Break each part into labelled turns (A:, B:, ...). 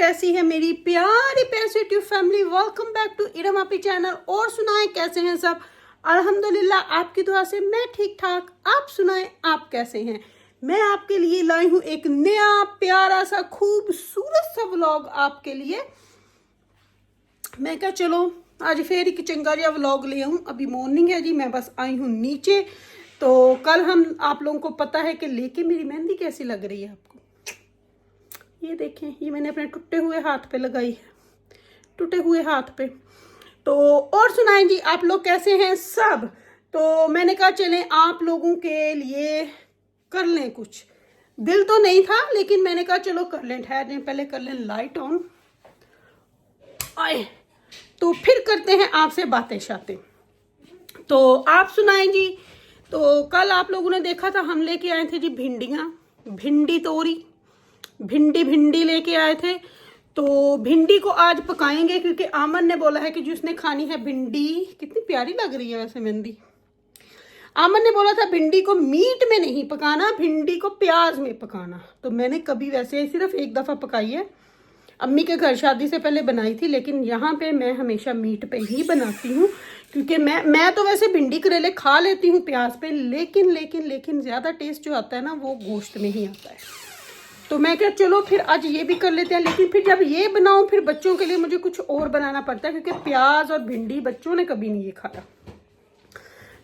A: कैसी है मेरी प्यारी passive family. Welcome back to Iram Aapi channel. और सुनाएं कैसे हैं सब। अल्हम्दुलिल्लाह आपकी दुआ से मैं ठीक ठाक। आप सुनाएं आप कैसे हैं। मैं आपके लिए लाई हूं एक नया प्यारा सा खूबसूरत सा व्लॉग आपके लिए। मैं क्या चलो आज फिर एक चंगा जिहा व्लॉग ले आऊं। अभी मॉर्निंग है जी, मैं बस आई हूं नीचे। तो कल हम आप लोगों को पता है कि लेके मेरी मेहंदी कैसी लग रही है आपको। ये देखें, ये मैंने अपने टूटे हुए हाथ पे लगाई है, टूटे हुए हाथ पे। तो और सुनाएं जी आप लोग कैसे हैं सब। तो मैंने कहा चलें आप लोगों के लिए कर लें कुछ। दिल तो नहीं था लेकिन मैंने कहा चलो कर लें, ठहर जाएं, पहले कर लें लाइट ऑन आए तो फिर करते हैं आपसे बातें शातें। तो आप सुनाएं जी। तो कल आप लोगों ने देखा था हम लेके आए थे जी भिंडियाँ, भिंडी तोरी, भिंडी लेके आए थे। तो भिंडी को आज पकाएंगे क्योंकि आमन ने बोला है कि जिसने खानी है भिंडी। कितनी प्यारी लग रही है वैसे मेहंदी। आमन ने बोला था भिंडी को मीट में नहीं पकाना, भिंडी को प्याज में पकाना। तो मैंने कभी वैसे सिर्फ एक दफ़ा पकाई है, अम्मी के घर शादी से पहले बनाई थी, लेकिन यहाँ पे मैं हमेशा मीट पे ही बनाती हूँ क्योंकि मैं तो वैसे भिंडी करेले खा लेती हूँ प्याज पे, लेकिन ज़्यादा टेस्ट जो आता है ना वो गोश्त में ही आता है। तो मैं क्या चलो फिर आज ये भी कर लेते हैं। लेकिन फिर जब ये बनाऊं फिर बच्चों के लिए मुझे कुछ और बनाना पड़ता है क्योंकि प्याज और भिंडी बच्चों ने कभी नहीं ये खाया।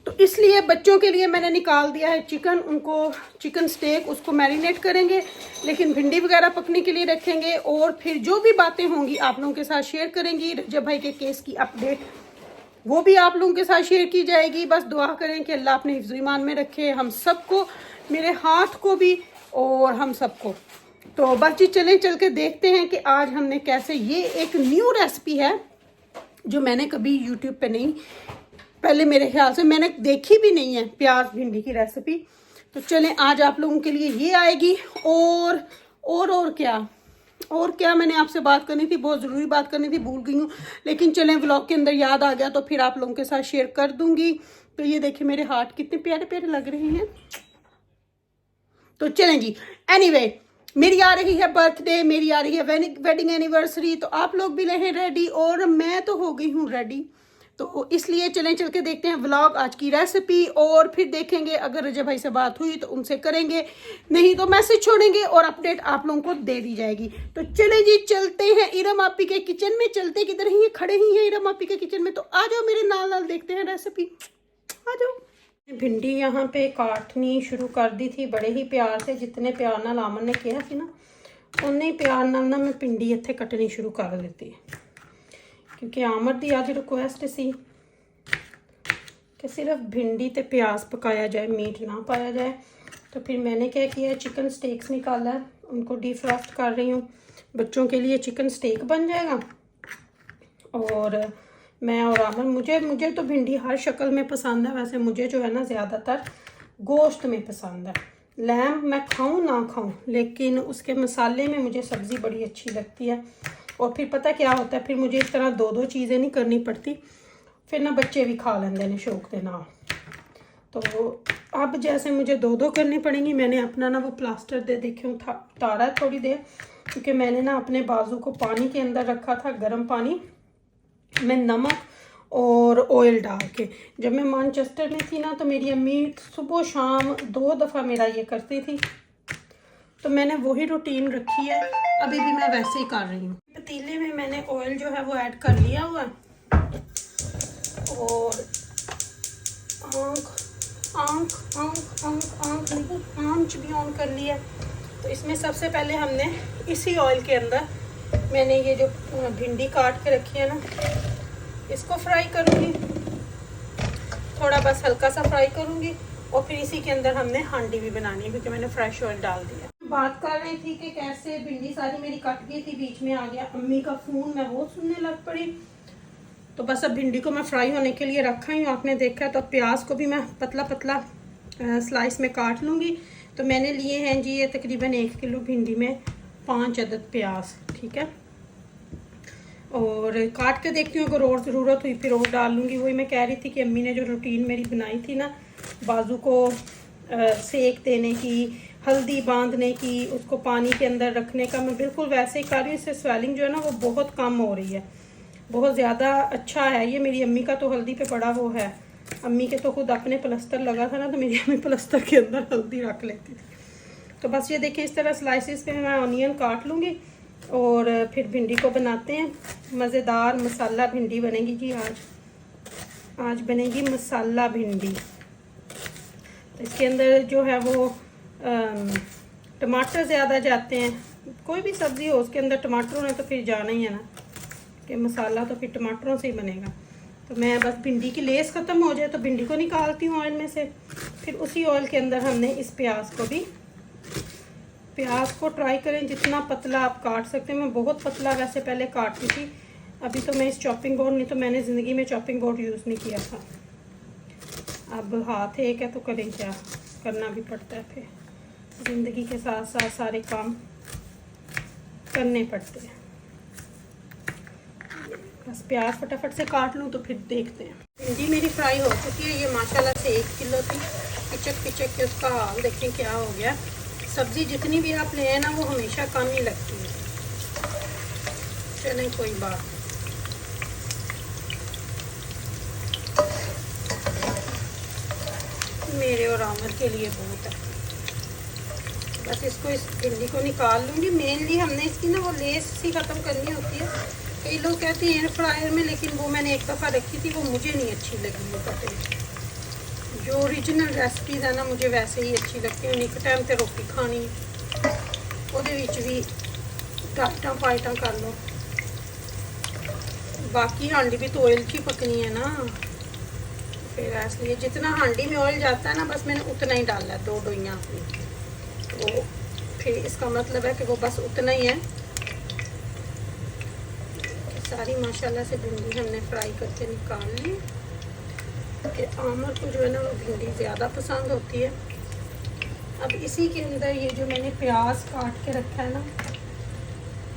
A: तो इसलिए बच्चों के लिए मैंने निकाल दिया है चिकन। उनको चिकन स्टेक उसको मैरिनेट करेंगे, लेकिन भिंडी वगैरह पकने के लिए रखेंगे। और फिर जो भी बातें होंगी आप लोगों के साथ शेयर करेंगी। रजब भाई के केस की अपडेट वो भी आप लोगों के साथ शेयर की जाएगी। बस दुआ करें कि अल्लाह अपने हिफ्ज़ ईमान में रखे हम सबको, मेरे हाथ को भी और हम सबको। तो बस जी चल के देखते हैं कि आज हमने कैसे, ये एक न्यू रेसिपी है जो मैंने कभी यूट्यूब पे नहीं, पहले मेरे ख्याल से मैंने देखी भी नहीं है प्याज भिंडी की रेसिपी। तो चलें आज आप लोगों के लिए ये आएगी। और क्या मैंने आपसे बात करनी थी, बहुत ज़रूरी बात करनी थी, भूल गई हूँ। लेकिन चलें व्लॉग के अंदर याद आ गया तो फिर आप लोगों के साथ शेयर कर दूंगी। तो ये देखिए मेरे हाथ कितने प्यारे प्यारे लग रहे हैं। तो चलें जी, एनीवे मेरी आ रही है बर्थडे, मेरी आ रही है वेडिंग एनिवर्सरी। तो आप लोग भी रहें रेडी और मैं तो हो गई हूँ रेडी। तो इसलिए चल के देखते हैं व्लॉग, आज की रेसिपी। और फिर देखेंगे अगर रजब भाई से बात हुई तो उनसे करेंगे, नहीं तो मैसेज छोड़ेंगे और अपडेट आप लोगों को दे दी जाएगी। तो चलें जी चलते हैं इरम आपी के किचन में। चलते किधर ही खड़े ही हैं इरम आपी के किचन में। तो आ जाओ मेरे नाल देखते हैं रेसिपी, आ जाओ। भिंडी यहाँ पे काटनी शुरू कर दी थी बड़े ही प्यार से, जितने प्यार नाल आमन ने किया थी ना उन्ने ही प्यार नाल ना मैं भिंडी इत्थे कटनी शुरू कर देती क्योंकि आमन की अज रिक्वेस्ट सी कि सिर्फ भिंडी ते प्याज पकाया जाए, मीट ना पाया जाए। तो फिर मैंने क्या किया, चिकन स्टेक्स निकाला है, उनको डीफ्रॉस्ट कर रही हूँ। बच्चों के लिए चिकन स्टेक बन जाएगा। और मैं और आमन, मुझे तो भिंडी हर शक्ल में पसंद है। वैसे मुझे जो है ना ज़्यादातर गोश्त में पसंद है। लैम्प मैं खाऊं ना खाऊं, लेकिन उसके मसाले में मुझे सब्ज़ी बड़ी अच्छी लगती है। और फिर पता क्या होता है, फिर मुझे इस तरह दो चीज़ें नहीं करनी पड़ती, फिर ना बच्चे भी खा लेंगे ने शौक के ना। तो अब जैसे मुझे दो करनी पड़ेंगी, मैंने अपना ना वो प्लास्टर दे देखे उतारा है थोड़ी देर, क्योंकि मैंने ना अपने बाजू को पानी के अंदर रखा था, गर्म पानी में नमक और ऑयल डाल के। जब मैं मैनचेस्टर में थी ना तो मेरी अम्मी सुबह शाम 2 दफ़ा मेरा ये करती थी, तो मैंने वही रूटीन रखी है, अभी भी मैं वैसे ही कर रही हूँ। पतीले में मैंने ऑयल जो है वो ऐड कर लिया हुआ है और आंच भी ऑन कर लिया। तो इसमें सबसे पहले हमने इसी ऑयल के अंदर मैंने ये जो भिंडी काट के रखी है ना इसको फ्राई करूँगी, थोड़ा बस हल्का सा फ्राई करूँगी। और फिर इसी के अंदर हमने हांडी भी बनानी है क्योंकि मैंने फ्रेश ऑयल डाल दिया। बात कर रही थी कि कैसे भिंडी सारी मेरी कट गई थी, बीच में आ गया अम्मी का फ़ोन, मैं वो सुनने लग पड़ी। तो बस अब भिंडी को मैं फ्राई होने के लिए रखा ही हूँ, आपने देखा। तो प्याज को भी मैं पतला पतला स्लाइस में काट लूँगी। तो मैंने लिए हैं जी ये तकरीबन 1 किलो भिंडी में 5 अदद प्याज, ठीक है। और काट के देखती हूँ अगर और ज़रूरत हुई फिर और डाल लूँगी। वही मैं कह रही थी कि अम्मी ने जो रूटीन मेरी बनाई थी ना, बाजू को सेक देने की, हल्दी बांधने की, उसको पानी के अंदर रखने का, मैं बिल्कुल वैसे ही कर रही हूँ। इससे स्वेलिंग जो है ना वो बहुत कम हो रही है, बहुत ज़्यादा अच्छा है ये। मेरी अम्मी का तो हल्दी पे बड़ा वो है, अम्मी के तो खुद अपने प्लस्तर लगा था ना, तो मेरी अम्मी प्लस्तर के अंदर हल्दी रख लेती थी। तो बस ये देखिए इस तरह स्लाइसिस पे मैं ऑनियन काट लूँगी और फिर भिंडी को बनाते हैं। मज़ेदार मसाला भिंडी बनेगी जी आज बनेगी मसाला भिंडी। तो इसके अंदर जो है वो टमाटर ज़्यादा जाते हैं, कोई भी सब्ज़ी हो उसके अंदर टमाटर होने तो फिर जाना ही है ना, कि मसाला तो फिर टमाटरों से ही बनेगा। तो मैं बस भिंडी की लेस ख़त्म हो जाए तो भिंडी को निकालती हूँ ऑयल में से। फिर उसी ऑयल के अंदर हमने इस प्याज को ट्राई करें जितना पतला आप काट सकते हैं। मैं बहुत पतला वैसे पहले काटती थी, अभी तो मैं इस चॉपिंग बोर्ड, नहीं तो मैंने ज़िंदगी में चॉपिंग बोर्ड यूज़ नहीं किया था। अब हाथ एक है तो करें क्या, करना भी पड़ता है, फिर ज़िंदगी के साथ साथ सारे काम करने पड़ते हैं। बस प्याज फटाफट से काट लूँ तो फिर देखते हैं। भिंडी मेरी फ्राई हो चुकी है, ये माशाल्लाह से 1 किलो थी। पिचक के उसका हाल देखें क्या हो गया। सब्ज़ी जितनी भी आप ले आए ना वो हमेशा कम ही लगती है। चलें कोई बात, मेरे और आमर के लिए बहुत है। बस इसको, इस भिंडी को निकाल लूँगी। मेनली हमने इसकी ना वो लेस सी ख़त्म करनी होती है। कई लोग कहते हैं एयर फ्रायर में, लेकिन वो मैंने एक दफ़ा रखी थी, वो मुझे नहीं अच्छी लगी। वो पता है जो ओरिजिनल रेसिपीज़ है ना मुझे वैसे ही अच्छी लगती है। एक टाइम तो रोटी खानी ਉਹਦੇ ਵਿੱਚ भी डाटा पाइटा कर लो। बाकी हांडी भी तो ऑयल की पकनी है ना, फिर इसलिए जितना हांडी में ऑयल जाता है ना बस मैंने उतना ही डालना है, 2 डोइयाँ अपनी। तो फिर इसका मतलब है कि वो बस उतना ही है। सारी माशाल्लाह से भिंडी हमने फ्राई करके निकाल ली। कि आमर को जो है ना वो भिंडी ज़्यादा पसंद होती है। अब इसी के अंदर ये जो मैंने प्याज काट के रखा है ना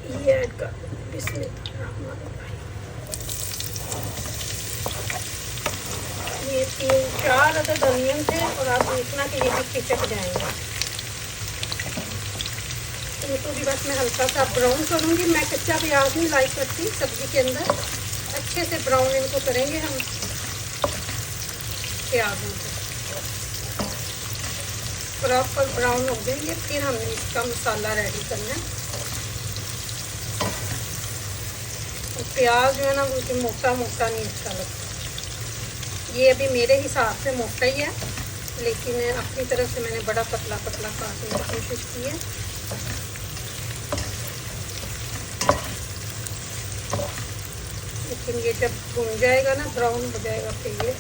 A: ये ऐड कर, बिस्मिल्लाहिर्रहमानिर्रहीम। ये 3-4 अदद अनियन थे और आप देखना कि ये भी खिचक जाएंगे। इनको भी बस मैं हल्का सा ब्राउन करूँगी। मैं कच्चा प्याज नहीं लाइक करती सब्ज़ी के अंदर, अच्छे से ब्राउन इनको करेंगे हम प्याजों को। प्रॉपर ब्राउन हो जाएंगे फिर हमने इसका मसाला रेडी करना है। तो प्याज जो है ना वो मोटा मोटा नहीं अच्छा लगता। ये अभी मेरे हिसाब से मोटा ही है, लेकिन अपनी तरफ से मैंने बड़ा पतला पतला काटने की कोशिश की है। लेकिन ये जब भुन जाएगा ना, ब्राउन हो जाएगा, फिर ये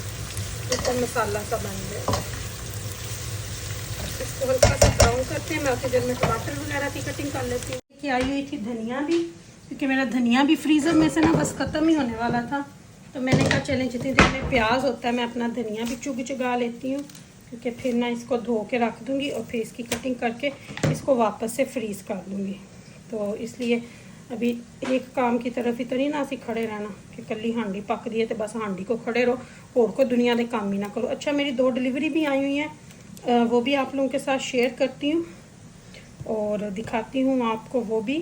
A: इसका मसाला सा बन जाएगा। इसको हल्का सा ब्राउन करते हैं। मैं उसी देर में टमाटर वगैरह की कटिंग कर लेती हूँ। कि आई हुई थी धनिया भी, क्योंकि मेरा धनिया भी फ्रीज़र में से ना बस ख़त्म ही होने वाला था। तो मैंने कहा चलें जितनी देर में प्याज होता है मैं अपना धनिया भी चुगा लेती हूँ, क्योंकि फिर ना इसको धो के रख दूँगी और फिर इसकी कटिंग करके इसको वापस से फ्रीज़ कर दूँगी। तो इसलिए अभी एक काम की तरफ ही तो नहीं ना असी खड़े रहना कि कली हांडी पक दी है तो बस हांडी को खड़े रहो, और को दुनिया के काम ही ना करो। अच्छा, मेरी 2 डिलीवरी भी आई हुई हैं, वो भी आप लोगों के साथ शेयर करती हूँ और दिखाती हूँ आपको वो भी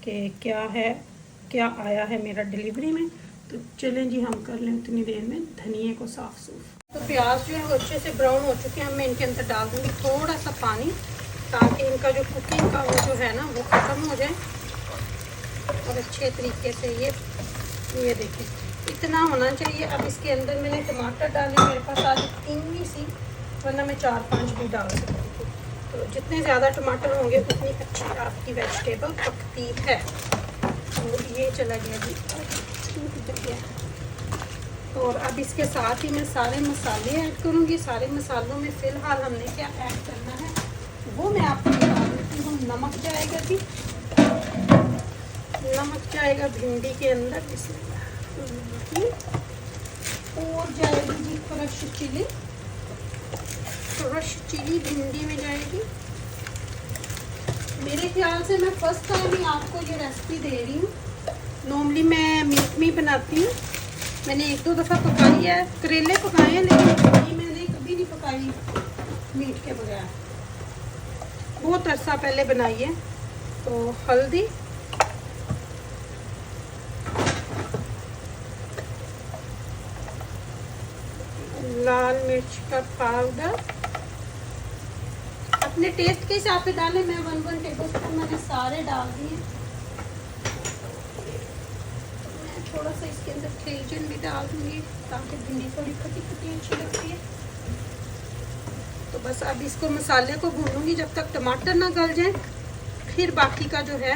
A: कि क्या आया है मेरा डिलीवरी में। तो चलें जी हम कर लें उतनी देर में धनिए को साफ़ सूफ। तो प्याज जो है वो अच्छे से ब्राउन हो चुके हैं। मैं इनके अंदर डाल दूँगी थोड़ा सा पानी, ताकि इनका जो कुकिंग का वो जो है ना वो ख़त्म हो जाए और अच्छे तरीके से ये देखिए इतना होना चाहिए। अब इसके अंदर मैंने टमाटर डाले, मेरे पास आज 3 ही सी, वरना मैं 4-5 भी डाल सकती थी। तो जितने ज़्यादा टमाटर होंगे उतनी अच्छी आपकी वेजिटेबल पकती है। तो ये चला गया जी, और अब इसके साथ ही मैं सारे मसाले ऐड करूँगी। सारे मसालों में फ़िलहाल हमने क्या ऐड करना है वो मैं आपको बता देती हूँ। नमक जाएगा जी, नमक जाएगा भिंडी के अंदर, और जाएगी जी क्रश चिली भिंडी में जाएगी। मेरे ख्याल से मैं फर्स्ट टाइम ही आपको ये रेसिपी दे रही हूँ। नॉर्मली मैं मीट में बनाती हूँ, मैंने 1-2 दफ़ा पकाई है, करेले पकाए हैं, लेकिन भिंडी मैंने कभी नहीं पकाई मीट के बगैर। बहुत अरसा पहले बनाई है। तो हल्दी, लाल मिर्च का पाउडर अपने टेस्ट के हिसाब से डालें। मैं 1 टेबल स्पून मैंने सारे डाल दिए। मैं थोड़ा सा इसके अंदर खिलजन भी डाल दूंगी ताकि भिंडी थोड़ी खटी खटी अच्छी लगती है। तो बस अब इसको मसाले को भूनूंगी जब तक टमाटर ना गल जाए, फिर बाकी का जो है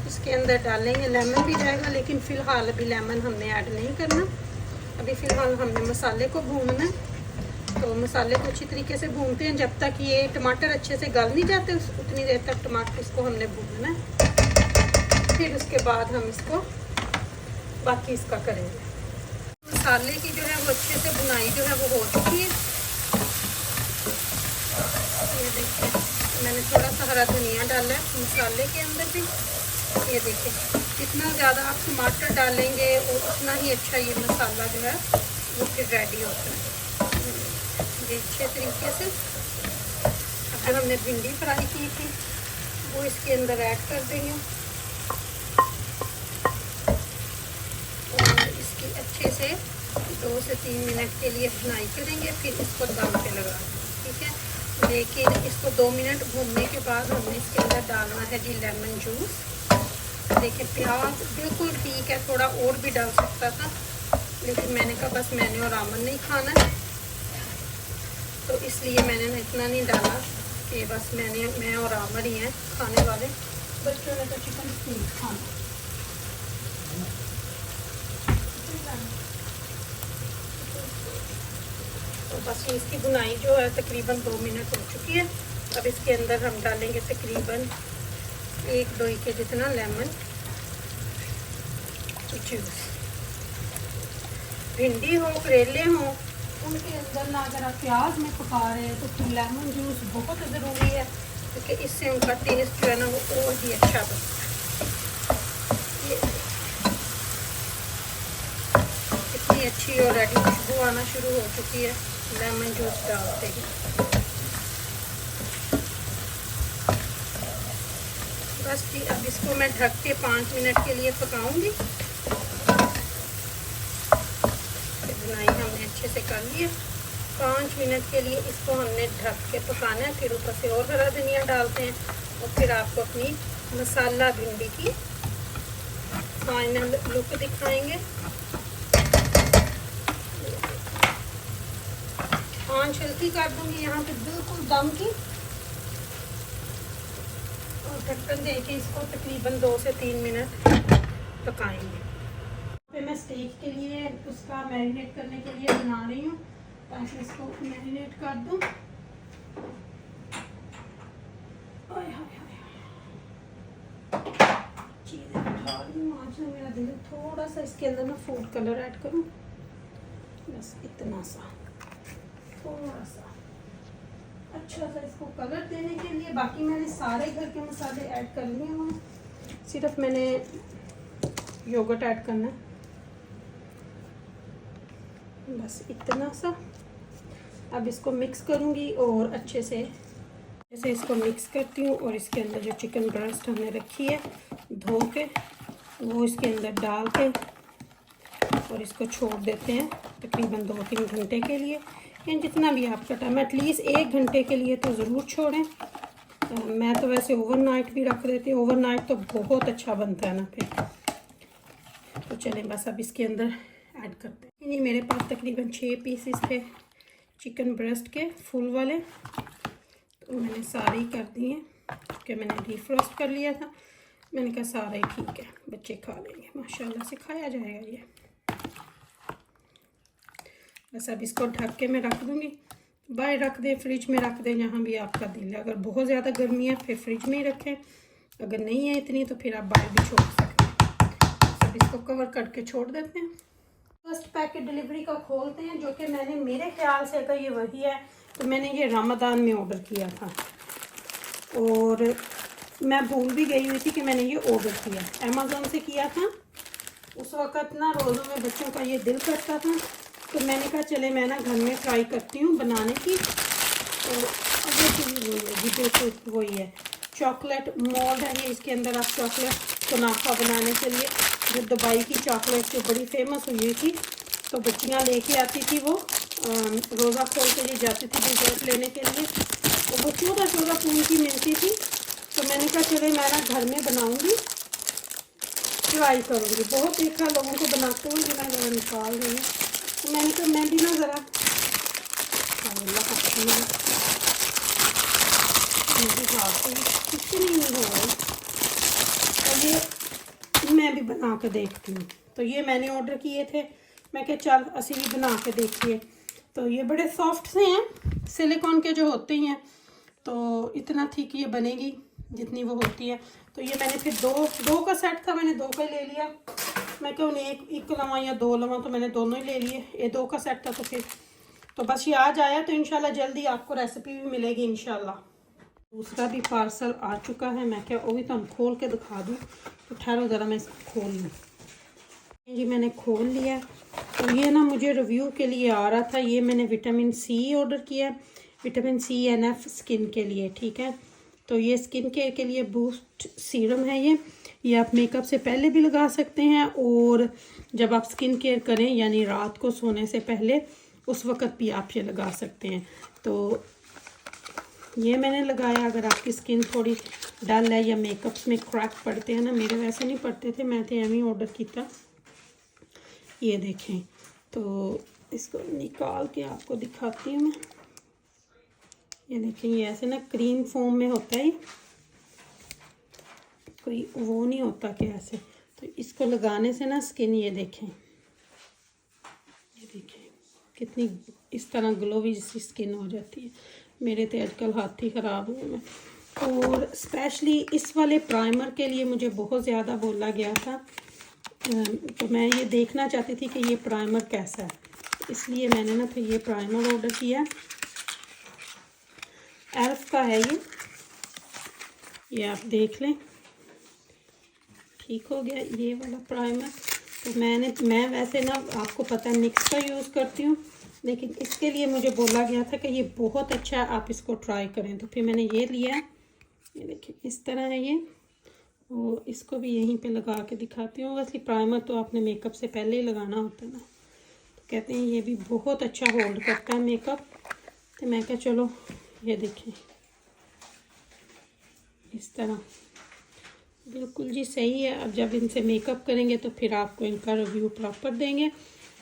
A: इसके अंदर डालेंगे। लेमन भी जाएगा, लेकिन फ़िलहाल अभी लेमन हमने ऐड नहीं करना। अभी फ़िलहाल हमने मसाले को भूनना है। तो मसाले को अच्छी तरीके से भूनते हैं जब तक ये टमाटर अच्छे से गल नहीं जाते, उतनी देर तक टमाटर इसको हमने भूनना है। फिर उसके बाद हम इसको बाकी इसका करेंगे। मसाले की जो है वो अच्छे से भुनाई जो है वो हो चुकी है। ये देखिए मैंने थोड़ा सा हरा धनिया डाला है मसाले के अंदर भी। ये देखिए जितना ज़्यादा आप टमाटर डालेंगे और उतना ही अच्छा ये मसाला जो है वो फिर रेडी होता है। ये अच्छे तरीके से अब जो हमने भिंडी फ्राई की थी वो इसके अंदर ऐड कर देंगे और इसकी अच्छे से 2 से 3 मिनट के लिए भुनाई करेंगे। फिर इसको दम पे लगा देंगे, ठीक है। लेकिन इसको 2 मिनट भूनने के बाद हमने इसके अंदर डालना है जी लेमन जूस। देखिए प्याज बिल्कुल ठीक है, थोड़ा और भी डाल सकता था, लेकिन मैंने कहा बस मैंने और आमन नहीं खाना है, तो इसलिए मैंने इतना नहीं डाला कि बस मैं और आमन ही हैं खाने वाले। बच्चों ने तो चिकन नहीं खाना। तो बस इसकी बुनाई जो है तकरीबन 2 मिनट हो चुकी है। अब इसके अंदर हम डालेंगे तकरीबन 1-2 के जितना लेमन जूस। भिंडी हो, करेले हो, उनके अंदर ना अगर आप प्याज में पका रहे हैं तो फिर लेमन जूस बहुत ज़रूरी है, क्योंकि इससे उनका टेस्ट जो है ना वो और भी अच्छा बनता है। कितनी अच्छी और रेडी खुशबू आना शुरू हो चुकी है लेमन जूस डालते ही। बस जी अब इसको मैं ढक के 5 मिनट के लिए पकाऊंगी। बुनाई हमने अच्छे से कर ली है। 5 मिनट के लिए इसको हमने ढक के पकाना है। फिर ऊपर से और हरा धनिया डालते हैं और फिर आपको अपनी मसाला भिंडी की फाइनल लुक दिखाएंगे। आंच हल्की कर दूंगी यहाँ पे बिल्कुल दम की, और ढक्कन दे के इसको तकरीबन 2 से 3 मिनट पकाएंगे। फिर मैं स्टेक के लिए उसका मैरिनेट करने के लिए बना रही हूँ ताकि इसको मैरिनेट कर दूँ। चीज़ें उठा रही हूँ आज ना, मेरा दिल थोड़ा सा इसके अंदर मैं फूड कलर ऐड करूँ, बस इतना सा, थोड़ा सा अच्छा सा इसको कलर देने के लिए। बाकी मैंने सारे घर के मसाले ऐड कर लिए हैं, सिर्फ मैंने योगर्ट ऐड करना है, बस इतना सा। अब इसको मिक्स करूँगी और अच्छे से ऐसे इसको मिक्स करती हूँ और इसके अंदर जो चिकन ब्रेस्ट हमने रखी है धो के वो इसके अंदर डाल के और इसको छोड़ देते हैं तकरीबन 2-3 घंटे के लिए, या जितना भी आपका टाइम, एटलीस्ट 1 घंटे के लिए तो ज़रूर छोड़ें। मैं तो वैसे ओवरनाइट भी रख देती हूँ, ओवरनाइट तो बहुत अच्छा बनता है ना फिर। तो चलें बस अब इसके अंदर ऐड करते हैं। ये मेरे पास तकरीबन 6 पीसेस थे चिकन ब्रेस्ट के फुल वाले, तो मैंने सारे ही कर दिए क्योंकि मैंने डीफ्रोस्ट कर लिया था। मैंने कहा सारे ही ठीक है, बच्चे खा लेंगे, माशाल्लाह से खाया जाएगा ये। बस अब इसको ढक के मैं रख दूँगी। बाहर रख दें, फ्रिज में रख दें, जहाँ भी आपका दिल है। अगर बहुत ज़्यादा गर्मी है फिर फ्रिज में ही रखें, अगर नहीं है इतनी तो फिर आप बाहर भी छोड़ सकते हैं। अब इसको कवर करके छोड़ देते हैं। फर्स्ट पैकेट डिलीवरी का खोलते हैं, जो कि मैंने मेरे ख्याल से अगर ये वही है तो मैंने ये रमज़ान में ऑर्डर किया था और मैं भूल भी गई हुई थी कि मैंने ये ऑर्डर किया, अमेज़ोन से किया था। उस वक़्त ना रोज़ों में बच्चों का ये दिल करता था, तो मैंने कहा चले मैं ना घर में ट्राई करती हूँ बनाने की। तो ये बिल्कुल वही है, चॉकलेट मोल्ड है ये। इसके अंदर आप चॉकलेट कुनाफा बनाने के लिए, जो दुबई की चॉकलेट जो बड़ी फेमस हुई थी, तो बच्चियाँ लेके आती थी, वो रोज़ा खोल के लिए जाती थी डिज़र्ट लेने के लिए, तो वो 14 पून की मिलती थी। तो मैंने कहा चले मैं ना घर में बनाऊँगी, ट्राई करूँगी। बहुत देखा लोगों को बनाते हुए, मैं ज़रा निकाल रही हूँ, तो मैंने कहा मैं भी ना ज़रा कुछ नहीं हो रहा है, तो ये मैं भी बना के देखती हूँ। तो ये मैंने ऑर्डर किए थे, मैं क्या चल असी भी बना के देखिए। तो ये बड़े सॉफ्ट से हैं, सिलिकॉन के जो होते हैं, तो इतना ठीक ये बनेगी जितनी वो होती है। तो ये मैंने फिर दो का सेट था, मैंने 2 का ही ले लिया। मैं क्यों नहीं एक लवां या 2 लवां, तो मैंने दोनों ही ले लिए। ये 2 का सेट था, तो फिर तो बस ये आज आया, तो इंशाल्लाह जल्दी आपको रेसिपी भी मिलेगी इंशाल्लाह। दूसरा भी पार्सल आ चुका है, मैं क्या वो भी तो खोल के दिखा दूँ। तो ठहरो ज़रा मैं इसको खोल लूँ। जी मैंने खोल लिया। तो ये ना मुझे रिव्यू के लिए आ रहा था, ये मैंने विटामिन सी ऑर्डर किया, विटामिन सी NF स्किन के लिए, ठीक है। तो ये स्किन केयर के लिए बूस्ट सीरम है ये आप मेकअप से पहले भी लगा सकते हैं, और जब आप स्किन केयर करें यानी रात को सोने से पहले, उस वक़्त भी आप ये लगा सकते हैं। तो ये मैंने लगाया। अगर आपकी स्किन थोड़ी डल है या मेकअप्स में क्रैक पड़ते हैं ना, मेरे वैसे नहीं पड़ते थे, मैं तो एवं ऑर्डर किया। ये देखें, तो इसको निकाल के आपको दिखाती हूँ मैं। ये देखें, ये ऐसे ना क्रीम फोम में होता है, कोई वो नहीं होता कि ऐसे। तो इसको लगाने से ना स्किन, ये देखें कितनी इस तरह ग्लोवी सी स्किन हो जाती है। मेरे तो आजकल हाथ ही ख़राब हुए हैं। और स्पेशली इस वाले प्राइमर के लिए मुझे बहुत ज़्यादा बोला गया था, तो मैं ये देखना चाहती थी कि ये प्राइमर कैसा है, इसलिए मैंने ना फिर ये प्राइमर ऑर्डर किया। एल्फ का है ये आप देख लें। ठीक हो गया ये वाला प्राइमर। तो मैं वैसे ना आपको पता है NYX का यूज़ करती हूँ, लेकिन इसके लिए मुझे बोला गया था कि ये बहुत अच्छा है, आप इसको ट्राई करें। तो फिर मैंने ये लिया। ये देखिए इस तरह है ये, और इसको भी यहीं पे लगा के दिखाती हूँ। वैसे प्राइमर तो आपने मेकअप से पहले ही लगाना होता है ना, तो कहते हैं ये भी बहुत अच्छा होल्ड करता है मेकअप। तो मैं क्या चलो ये देखें इस तरह बिल्कुल जी सही है। अब जब इनसे मेकअप करेंगे तो फिर आपको इनका रिव्यू प्रॉपर देंगे।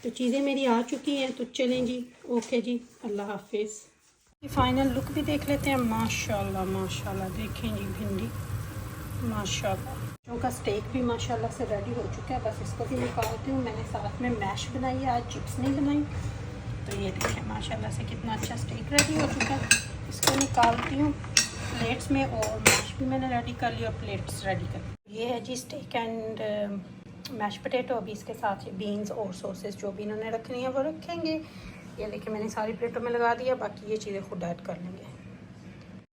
A: तो चीज़ें मेरी आ चुकी हैं, तो चलें जी, ओके जी, अल्लाह हाफिज़। फाइनल लुक भी देख लेते हैं। माशाल्लाह माशाल्लाह, देखें जी भिंडी, माशाल्लाह। बच्चों का स्टेक भी माशाल्लाह से रेडी हो चुका है, बस इसको भी निकालती हूँ। मैंने साथ में मैश बनाई है, आज चिप्स नहीं बनाई। तो ये देखें माशाल्लाह से कितना अच्छा स्टेक रेडी हो चुका है। इसको निकालती हूँ प्लेट्स में, और मैश भी मैंने रेडी कर लिया और प्लेट्स रेडी कर ली। ये है जी स्टेक एंड मैश पोटैटो। अभी इसके साथ ये बीन्स और सॉसेस जो भी इन्होंने रखनी है वो रखेंगे। ये देखिए मैंने सारी प्लेटों में लगा दिया, बाकी ये चीज़ें खुद ऐड कर लेंगे।